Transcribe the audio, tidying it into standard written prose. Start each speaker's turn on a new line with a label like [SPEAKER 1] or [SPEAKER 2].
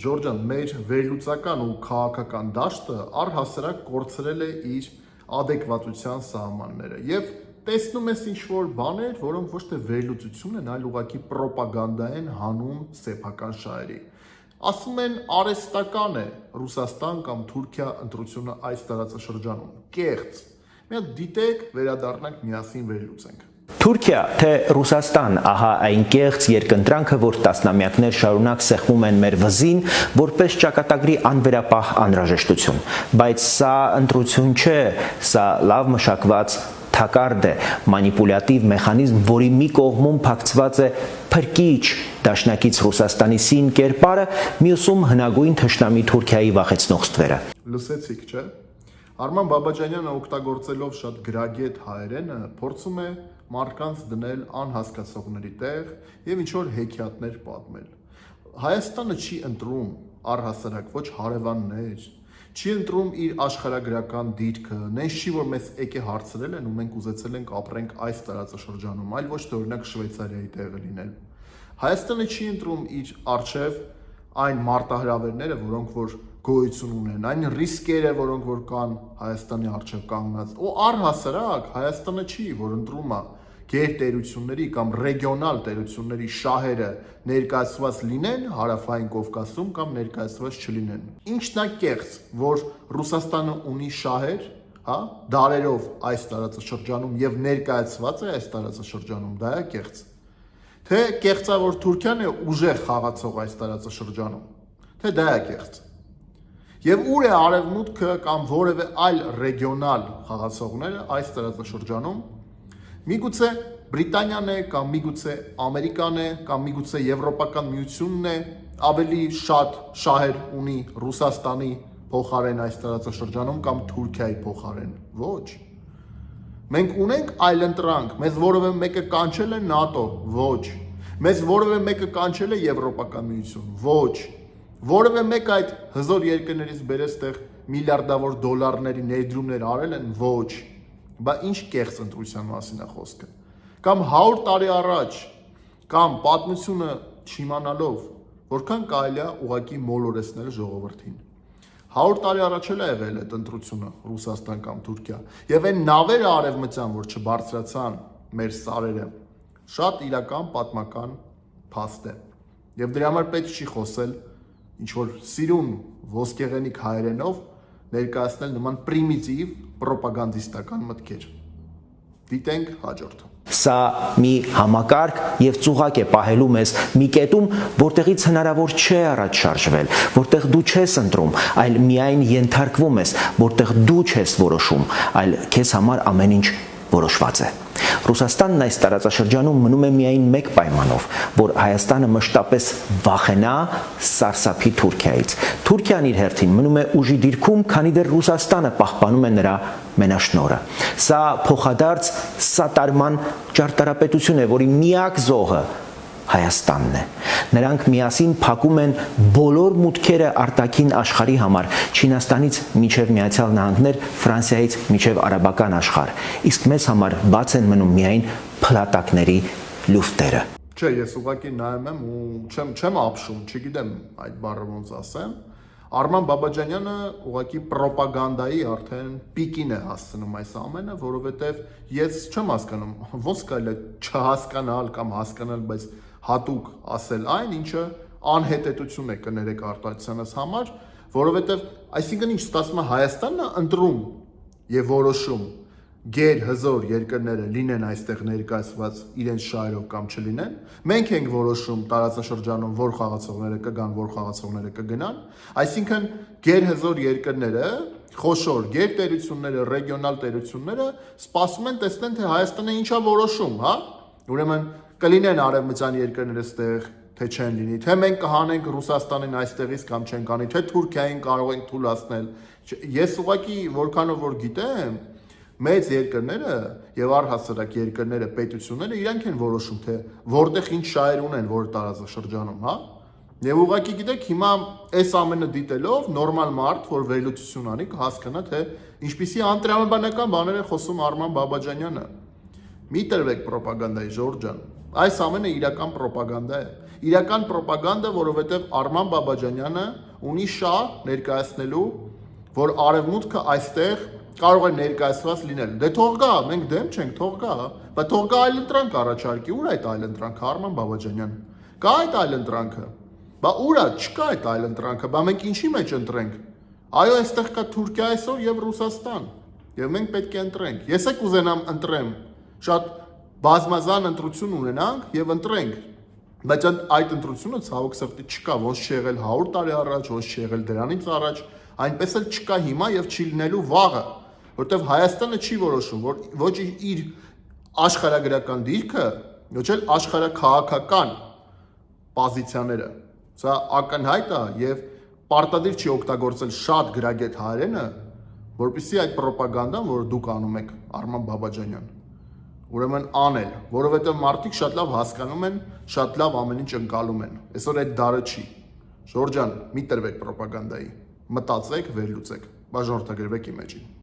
[SPEAKER 1] Ժորջան, մեր վերլուծական ու քաղաքական դաշտը առհասարակ կորցրել է իր adekvatության սահմանները եւ տեսնում ես ինչ-որ բաներ, որոնք ոչ թե վերլուծություն են, այլ ուղղակի պրոպագանդա են հանում սեփական շահերի։ Ասում են արհեստական է Ռուսաստան կամ Թուրքիա ընտրությունը այս տարածաշրջանում։ Կեղծ։ Մի հատ դիտեք, վերադառնանք միասին վերլուծենք։
[SPEAKER 2] Թուրքիա թե Ռուսաստան, ահա այն կեղծ երկընտրանքը, որ տասնամյակներ շարունակ սեղմում են մեր վզին, որպես ճակատագրի անվերապահ անհրաժեշտություն, բայց սա ընտրություն չէ, սա լավ մշակված թակարդ է, մանիպուլյատիվ մեխանիզմ, որի մի կողմում փակցված է փրկիչ դաշնակից Ռուսաստանի սին կերպարը, մյուսում հնագույն թշնամի Թուրքիայի վախեցնող ստվերը։
[SPEAKER 1] Լսեցիք, չէ՞։ Արման Բաբաջանյանը օգտագործելով շատ գրագետ հայերենը փորձում է մարդկանց դնել անհասկացողների տեղ եւ ինչ-որ հեքիաթներ պատմել։ Հայաստանը չի ընտրում առհասարակ ոչ հարևաններ, չի ընտրում իր աշխարհագրական դիրքը, նենց չի, որ մեզ եկե հարցրել են ու մենք ուզեցել ենք ապրենք այս տարածաշրջանում, այլ ոչ թե օրինակ Շվեյցարիայի տեղը լինել։ Հայաստանը չի ընտրում իր արժև այն մարտահրավերները, որոնք որ գոյություն ունեն, այն ռիսկերը, որոնք որ կան Հայաստանի արժև կանգնած, ու առհասարակ Հայաստանը չի, որ ընտրում է գերտերությունների կամ ռեգիոնալ տերությունների շահերը ներկայացված լինեն հարավային Կովկասում կամ ներկայացված չլինեն։ Ինչն է կեղծ, որ Ռուսաստանը ունի շահեր, հա, դարերով այս տարածաշրջանում եւ ներկայացված է այս տարածաշրջանում, դա է կեղծ։ Թե կեղծա որ Թուրքիան է ուժեղ խաղացող այս տարածաշրջանում, թե դա է կեղծ։ Եվ ուր է արևմուտքը կամ որևէ այլ ռեգիոնալ խաղացողները այս տարածաշրջանում, միգուցե Բրիտանիան է կամ միգուցե Ամերիկան է կամ միգուցե Եվրոպական միությունն է ավելի շատ շահեր ունի Ռուսաստանի փոխարեն այս տարածաշրջանում կամ Թուրքիայի փոխարեն։ Ոչ։ Մենք ունենք այլընտրանք, մեզ որևէ մեկը կանչել է ՆԱՏՕ, ոչ։ Մեզ որևէ մեկը կանչել է Եվրոպական միություն, ոչ։ Որևէ մեկ այդ հզոր երկրներից բերես տեղ միլիարդավոր դոլարների ներդրումներ արել են, ոչ։ Բա ինչ կեղծ ընտրության մասին է խոսքը։ Կամ 100 տարի առաջ, կամ պատմությունը չիմանալով, որքան կարելի է ուղղակի մոլորեցնել ժողովրդին։ 100 տարի առաջ էլ է եղել այդ ընտրությունը Ռուսաստան կամ Թուրքիա, եւ այն նավերը արևմտյան, որ չբարձրացան մեր սարերը, շատ իրական պատմական փաստ է։ Եվ դրա համար պետք չի խոսել ինչ որ սիրուն ոսկեղենիկ հայերենով ներկայացնել նման պրիմիտիվ պրոպագանդիստական մտքեր։ Դիտենք հաջորդը։
[SPEAKER 2] Սա մի համակարգ եւ ծուղակ է պահելու մեզ մի կետում, որտեղից հնարավոր չէ առաջ շարժվել, որտեղ դու չես ընտրում, այլ միայն ենթարկվում ես, որտեղ դու չես որոշում, այլ քեզ համար ամեն ինչ որոշված է։ Ռուսաստանն այս տարածաշրջանում մնում է միայն մեկ պայմանով, որ Հայաստանը մշտապես վախենա սարսափի Թուրքիայից։ Թուրքիան իր հերթին մնում է ուժի դիրքում, քանի դեռ Ռուսաստանը պահպանում է նրա մենաշնորհը։ Սա փոխադարձ սատարման ճարտարապետություն է, որի միակ զոհը Հայաստանն է։ Նրանք միասին փակում են բոլոր մուտքերը արտաքին աշխարհի համար, Չինաստանից մինչև Միացյալ Նահանգներ, Ֆրանսիայից մինչև արաբական աշխարհ, իսկ մեզ համար բաց են մնում միայն փլատակների լուֆտերը։
[SPEAKER 1] Չէ, ես ուղղակի նայում եմ ու չեմ ապշում, չգիտեմ այդ բառը ոնց ասեմ։ Արման Բաբաջանյանը ուղղակի պրոպագանդայի արդեն պիկին է հասցնում այս ամենը, որովհետև ես չեմ հասկանում, ոնց կարելի է չհասկանալ կամ հասկանալ, բայց հատուկ ասել այն, ինչը անհետետություն է կներեք արտահայտությունս համար, որովհետև այսինքն ինչ ստացվում է Հայաստանն է ընտրում եւ որոշում գերհզոր երկրները լինեն այստեղ ներկայացված իրենց շահերով կամ չլինեն, մենք ենք որոշում տարածաշրջանում որ խաղացողները կգան, որ խաղացողները կգնան, այսինքն գերհզոր երկրները, խոշոր գերտերությունները, ռեգիոնալ տերությունները սպասում են տեսնեն, թե Հայաստանը ինչա որոշում, հա։ Ուրեմն կլինեն արևմտյան երկրները այստեղ, թե չեն լինի, թե մենք կհանենք Ռուսաստանին այստեղից կամ չեն կանի, թե Թուրքիային կարող ենք թույլատրել։ Ես ուղղակի որքանով որ գիտեմ, մեծ երկրները եւ առհասարակ երկրները, պետությունները իրանք են որոշում, թե որտեղ ինչ շահեր ունեն որ տարածաշրջանում, հա։ Եվ ուղղակի գիտեք, հիմա այս ամենը դիտելով նորմալ մարդ, որ վերլուծություն անի, կհասկանա, թե ինչպիսի անտրամաբանական բաներ է խոսում Արման Բաբաջանյանը։ Մի տրվեք պրոպագանդայի, Ժորժ ջան։ Այս ամենը իրական պրոպագանդա է։ իրական ռոպագանդա, որովհետև Արման Բաբաջանյանը ունի շահ ներկայացնելու, որ արևմուտքը այստեղ կարող է ներկայացված լինել։ Դե թող գա, մենք դեմ չենք, թող գա, բայց թող գա այլընտրանք առաջարկի, ուր է այդ այլընտրանքը, Արման Բաբաջանյան։ Կա այդ այլընտրանքը։ Բա ուր է, չկա այդ այլընտրանքը, բա մենք ինչի մեջ ընտրենք։ Այո, այստեղ կա Թուրքիա այսօր եւ Ռուսաստան, եւ մենք պետք է ընտրենք։ Ես եք ուզենամ ընտրեմ, շատ բազմազան ընտրություն ունենանք եւ ընտրենք, բայց այդ ընտրությունը ցավոք սրտի չկա, ոնց չի եղել 100 տարի առաջ, ոնց չի եղել դրանից առաջ, այնպես էլ չկա հիմա եւ չի լինելու վաղը, որտեվ Հայաստանը չի որոշում, որ ոչ իր աշխարհագրական դիրքը, ոչ էլ աշխարհաքաղաքական պոզիցիաները։ Սա ակնհայտ է եւ պարտադիր չի օգտագործել շատ գրագետ հայերենը, որպեսզի այդ ռոպագանդան, որ դուք անում եք, Արման Բաբաջանյան, ուրեմն անել, որովհետև մարդիկ շատ լավ հասկանում են, շատ լավ ամեն ինչ ընկալում են։ Այսօր այդ դարը չի։ Ժորժ ջան, մի տրվեք ռոպագանդայի, մտածեք, վերլուծեք, բաժանորդագրվեք իմեջին։